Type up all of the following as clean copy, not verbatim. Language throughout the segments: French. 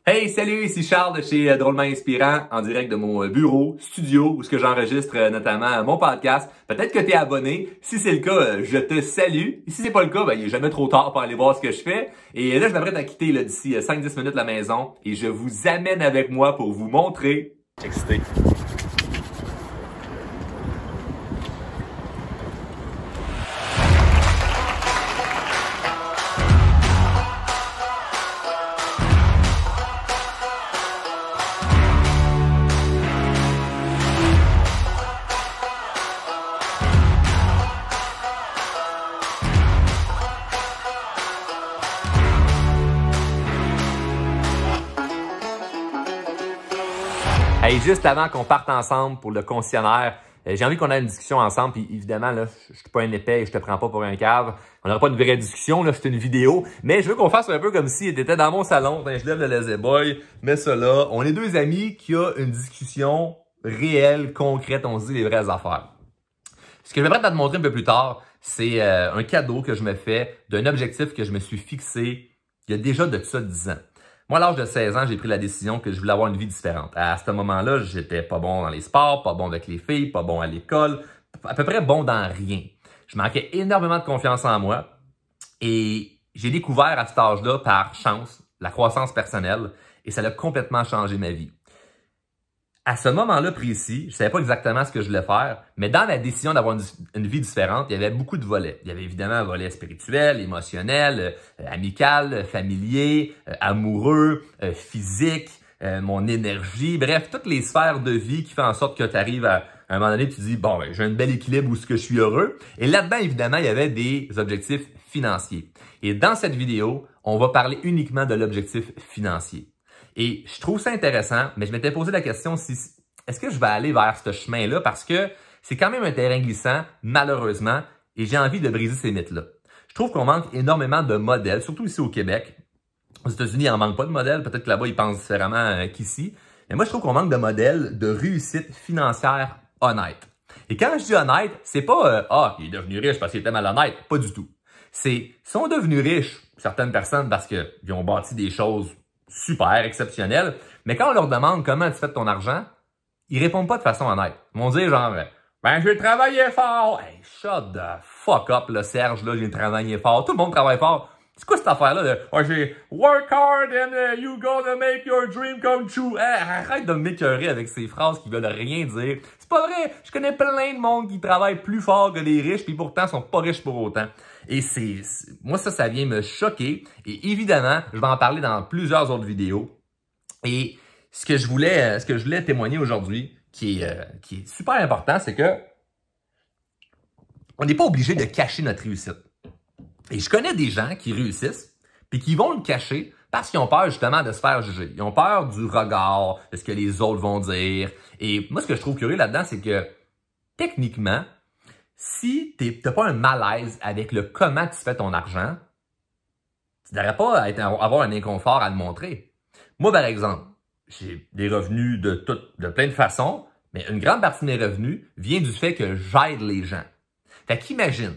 Hey, salut, ici Charles de chez Drôlement Inspirant, en direct de mon bureau, studio, où ce que j'enregistre notamment mon podcast. Peut-être que tu es abonné. Si c'est le cas, je te salue. Et si c'est pas le cas, il n'est jamais trop tard pour aller voir ce que je fais. Et là, je m'apprête à quitter d'ici 5-10 minutes la maison et je vous amène avec moi pour vous montrer. Excité. Hey, juste avant qu'on parte ensemble pour le concessionnaire, j'ai envie qu'on ait une discussion ensemble. Puis évidemment, là, je suis pas un épais et je te prends pas pour un cave. On n'aura pas une vraie discussion, là, c'est une vidéo. Mais je veux qu'on fasse un peu comme si tu étais dans mon salon. Je lève le lazy boy, mets ça là. On est deux amis qui ont une discussion réelle, concrète. On se dit les vraies affaires. Ce que je vais te montrer un peu plus tard, c'est un cadeau que je me fais d'un objectif que je me suis fixé il y a déjà de ça 10 ans. Moi, à l'âge de 16 ans, j'ai pris la décision que je voulais avoir une vie différente. À ce moment-là, j'étais pas bon dans les sports, pas bon avec les filles, pas bon à l'école, à peu près bon dans rien. Je manquais énormément de confiance en moi et j'ai découvert à cet âge-là, par chance, la croissance personnelle et ça a complètement changé ma vie. À ce moment-là précis, je savais pas exactement ce que je voulais faire, mais dans la décision d'avoir une vie différente, il y avait beaucoup de volets. Il y avait évidemment un volet spirituel, émotionnel, amical, familier, amoureux, physique, mon énergie, bref, toutes les sphères de vie qui font en sorte que tu arrives à un moment donné, tu dis, bon, j'ai un bel équilibre où ce que je suis heureux. Et là-dedans, évidemment, il y avait des objectifs financiers. Et dans cette vidéo, on va parler uniquement de l'objectif financier. Et je trouve ça intéressant, mais je m'étais posé la question est-ce que je vais aller vers ce chemin-là parce que c'est quand même un terrain glissant, malheureusement, et j'ai envie de briser ces mythes-là. Je trouve qu'on manque énormément de modèles, surtout ici au Québec. Aux États-Unis, il n'en manque pas de modèles, peut-être que là-bas, ils pensent différemment qu'ici. Mais moi, je trouve qu'on manque de modèles de réussite financière honnête. Et quand je dis honnête, c'est pas il est devenu riche parce qu'il était malhonnête, pas du tout. Ils sont devenus riches, certaines personnes, parce qu'ils ont bâti des choses super exceptionnel, mais quand on leur demande comment tu fais de ton argent, ils répondent pas de façon honnête. Ils vont dire genre, j'ai travaillé fort. Hey, shut the fuck up, là, Serge, là, j'ai travaillé fort. Tout le monde travaille fort. C'est quoi cette affaire-là de, j'ai work hard and you gonna make your dream come true. Hey, arrête de m'écœurer avec ces phrases qui veulent rien dire. C'est pas vrai. Je connais plein de monde qui travaille plus fort que les riches, puis pourtant sont pas riches pour autant. Et moi, ça vient me choquer. Et évidemment, je vais en parler dans plusieurs autres vidéos. Et ce que je voulais témoigner aujourd'hui, qui est super important, c'est que on n'est pas obligé de cacher notre réussite. Et je connais des gens qui réussissent, puis qui vont le cacher parce qu'ils ont peur justement de se faire juger. Ils ont peur du regard, de ce que les autres vont dire. Et moi, ce que je trouve curieux là-dedans, c'est que techniquement, si t'as pas un malaise avec le comment tu fais ton argent, tu devrais pas avoir un inconfort à le montrer. Moi, par exemple, j'ai des revenus de plein de façons, mais une grande partie de mes revenus vient du fait que j'aide les gens. Fait qu'imagine,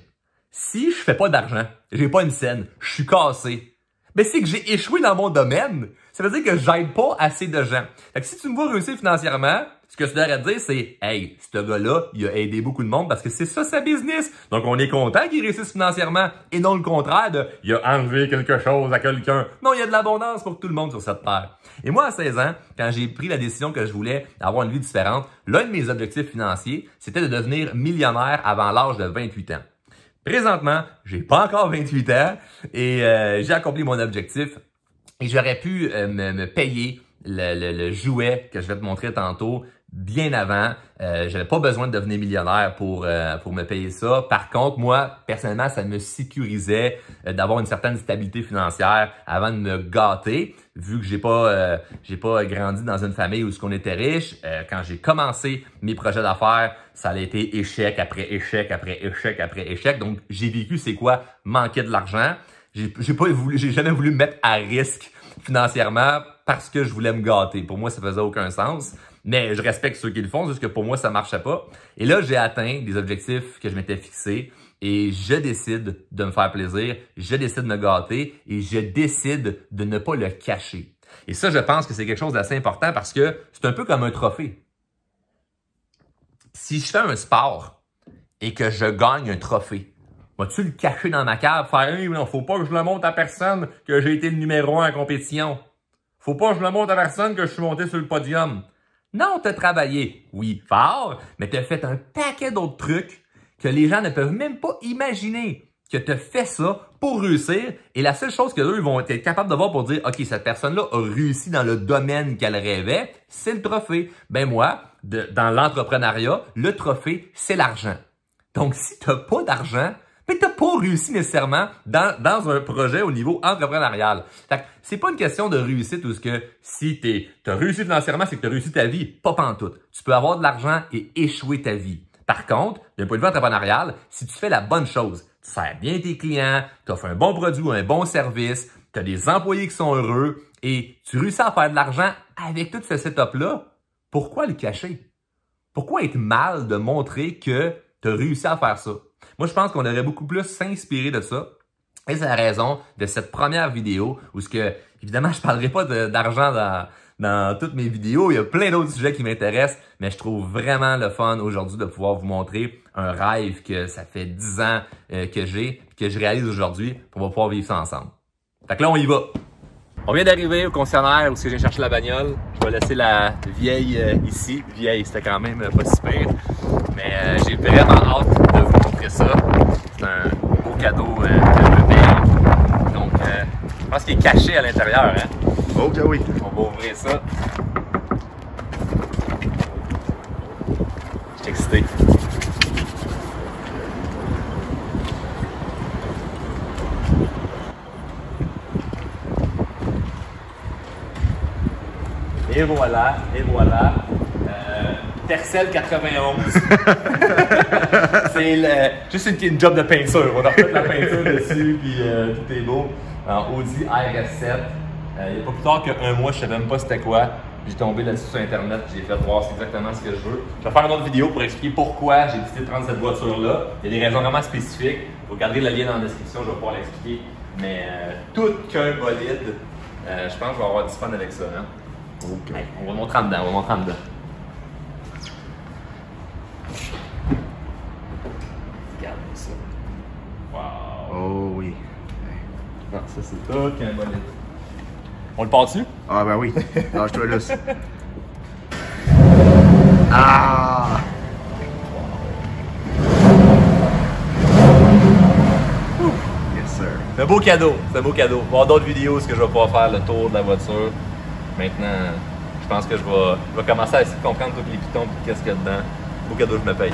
si je fais pas d'argent, j'ai pas une scène, je suis cassé, ben c'est que j'ai échoué dans mon domaine. Ça veut dire que j'aide pas assez de gens. Fait que si tu me vois réussir financièrement, ce que je devrais te dire, c'est « Hey, ce gars-là, il a aidé beaucoup de monde parce que c'est ça sa business. » Donc, on est content qu'il réussisse financièrement et non le contraire de « Il a enlevé quelque chose à quelqu'un. » Non, il y a de l'abondance pour tout le monde sur cette terre. Et moi, à 16 ans, quand j'ai pris la décision que je voulais avoir une vie différente, l'un de mes objectifs financiers, c'était de devenir millionnaire avant l'âge de 28 ans. Présentement, j'ai pas encore 28 ans et j'ai accompli mon objectif et j'aurais pu me payer le jouet que je vais te montrer tantôt bien avant. J'avais pas besoin de devenir millionnaire pour me payer ça. Par contre, moi, personnellement, ça me sécurisait d'avoir une certaine stabilité financière avant de me gâter. Vu que j'ai pas grandi dans une famille où on était riche, quand j'ai commencé mes projets d'affaires, ça a été échec après échec après échec après échec. Donc, j'ai vécu c'est quoi manquer de l'argent. J'ai jamais voulu me mettre à risque financièrement parce que je voulais me gâter. Pour moi, ça faisait aucun sens. Mais je respecte ceux qui le font, juste que pour moi, ça marchait pas. Et là, j'ai atteint des objectifs que je m'étais fixés et je décide de me faire plaisir, je décide de me gâter et je décide de ne pas le cacher. Et ça, je pense que c'est quelque chose d'assez important parce que c'est un peu comme un trophée. Si je fais un sport et que je gagne un trophée, vas-tu le cacher dans ma cave, faire « Hey, non, faut pas que je le montre à personne que j'ai été le numéro 1 en compétition. Faut pas que je le montre à personne que je suis monté sur le podium. » Non, t'as travaillé, oui, fort, mais t'as fait un paquet d'autres trucs que les gens ne peuvent même pas imaginer que t'as fait ça pour réussir. Et la seule chose que eux vont être capables de voir pour dire « OK, cette personne-là a réussi dans le domaine qu'elle rêvait, c'est le trophée. » Ben moi, dans l'entrepreneuriat, le trophée, c'est l'argent. Donc, si t'as pas d'argent, ben t'as pas réussi nécessairement dans un projet au niveau entrepreneurial. Fait que c'est pas une question de réussite ou ce que si t'as réussi financièrement, c'est que t'as réussi ta vie. Pas pantoute. Tu peux avoir de l'argent et échouer ta vie. Par contre, d'un point de vue entrepreneurial, si tu fais la bonne chose, tu sers bien tes clients, tu offres un bon produit ou un bon service, tu as des employés qui sont heureux et tu réussis à faire de l'argent avec tout ce setup-là, pourquoi le cacher? Pourquoi être mal de montrer que tu as réussi à faire ça? Moi, je pense qu'on aurait beaucoup plus s'inspirer de ça. Et c'est la raison de cette première vidéo où évidemment, je ne parlerai pas d'argent dans toutes mes vidéos. Il y a plein d'autres sujets qui m'intéressent, mais je trouve vraiment le fun aujourd'hui de pouvoir vous montrer un rêve que ça fait 10 ans que j'ai, que je réalise aujourd'hui, pour pouvoir vivre ça ensemble. Fait que là, on y va. On vient d'arriver au concessionnaire où je viens chercher la bagnole. Je vais laisser la vieille ici. Vieille, c'était quand même pas si pire. Mais j'ai vraiment hâte de vous montrer ça. C'est un beau cadeau que je paye. Donc, je pense qu'il est caché à l'intérieur. Hein? Ok, oui. On va ouvrir ça. Je suis excité. Et voilà, et voilà. Tercel 91. C'est juste une job de peinture. On a refait de la peinture dessus, puis tout est beau. En Audi RS7. Il n'y a pas plus tard qu'un mois, je ne savais même pas c'était quoi. J'ai tombé là-dessus sur Internet, j'ai fait voir c'est exactement ce que je veux. Je vais faire une autre vidéo pour expliquer pourquoi j'ai décidé de prendre cette voiture-là. Il y a des raisons vraiment spécifiques. Vous regardez le lien dans la description, je vais pouvoir l'expliquer. Mais tout qu'un bolide, je pense que je vais avoir du fun avec ça. Hein? Okay. Hey, on va montrer en dedans, Regarde ça. Wow! Oh oui. Non, ça c'est tout qu'un bolide. On le part dessus? Ah ben oui. Lâche-toi là. Ah! Yes sir. C'est un beau cadeau, c'est un beau cadeau. Il va y avoir d'autres vidéos où je vais pouvoir faire le tour de la voiture. Maintenant, je pense que je vais commencer à essayer de comprendre tous les pitons et qu'est-ce qu'il y a dedans. Beau cadeau, je me paye.